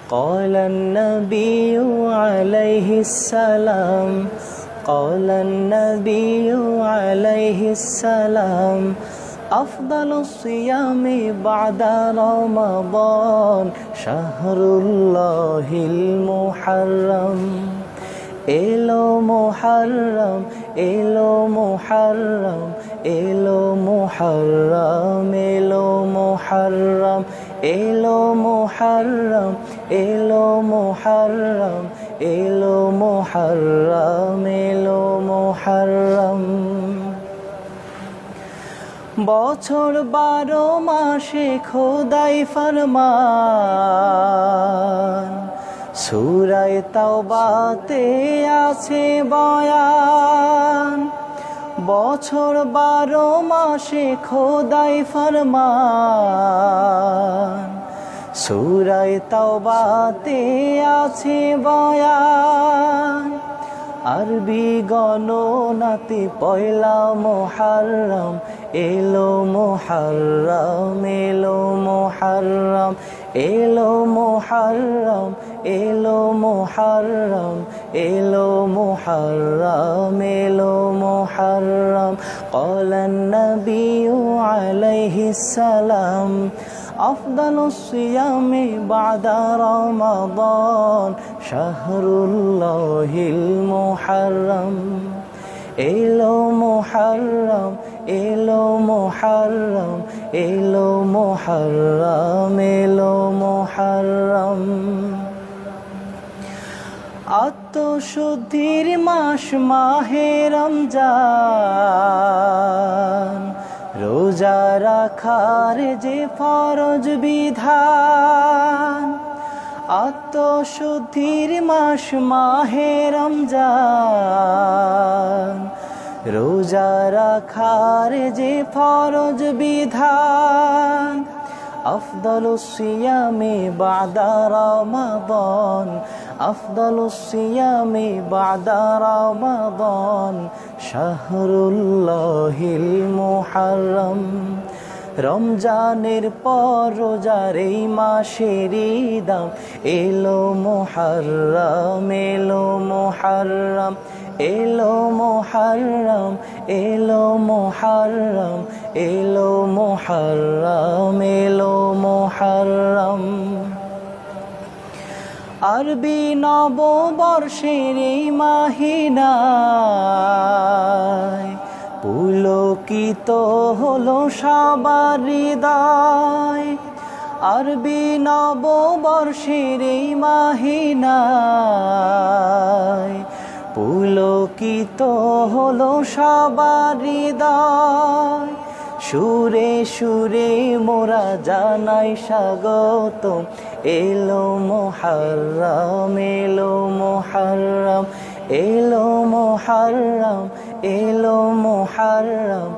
قال النبي عليه السلام قال النبي عليه السلام أفضل الصيام بعد رمضان شهر الله المحرم إلو محرم إلو محرم إلو محرم إلو محرم إلو محرم إلو محرم إلو محرم إلو محرم বছর 12 মাসে খোদাই ফরমান সূরা তাওবাতে আছে বয়ান বছর 12 মাসে খোদাই ফরমান সূরা তাওবাতে আছে বয়ান আরবি গণনাতে পয়লা মুহররম এলো মুহররম এলো মুহররম এলো মুহররম এলো মুহররম এলো মুহররম এলো মুহররম قال النبي عليه السلام أفضل الصيام بعد رمضان شهر الله المحرم إلو محرم إلو محرم إلو محرم إلو محرم আত্মশুদ্ধির মাস মাহে রমজান রোজা রাখার যে ফরজ বিধান আত্মশুদ্ধির মাস মাহে রমজান রোজা রাখার যে ফরজ বিধান أفضل الصيام بعد رمضان أفضل الصيام بعد رمضان شهر الله المحرم রমজানের পর রোজার এই মাসেরই দাম এলো মুহররম এলো মুহররম এলো মুহররম এলো মুহররম এলো মুহররম এলো মুহররম আরবি নববর্ষের এই মাহিনায় পুলকিত হলো সবার হৃদয় আরবি নববর্ষের এই মাহিনায় পুলকিত হলো সবার হৃদয় সুরে সুরে মোরা জানাই স্বাগত এলো মুহররম এলো মুহররম এলো মুহররম এলো মুহররম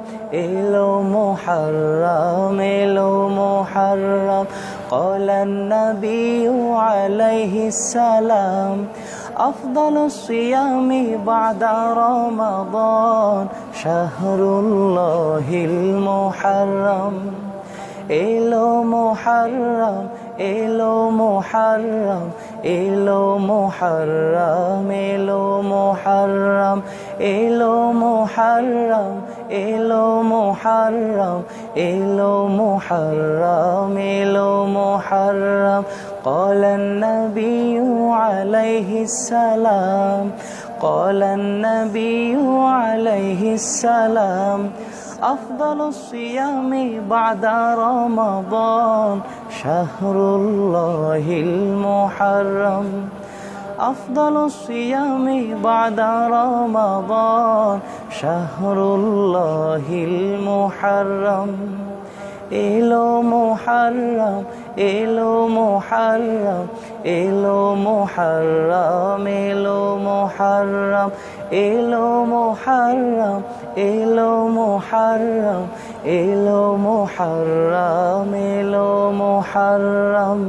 এলো মুহররম এলো মুহররম قال النبي عليه السلام أفضل الصيام بعد رمضان شهر الله المحرم إلو محرم إلو محرم إلو محرم إلو محرم إلو محرم إلو محرم إلو محرم إلو محرم قال النبي عليه السلام قال النبي عليه السلام أفضل الصيام بعد رمضان شهر الله المحرم أفضل الصيام بعد رمضان شهر الله المحرم إلو محرم إلو محرم إلو محرم إلو محرم إلو محرم إلو محرم إلو محرم إلو محرم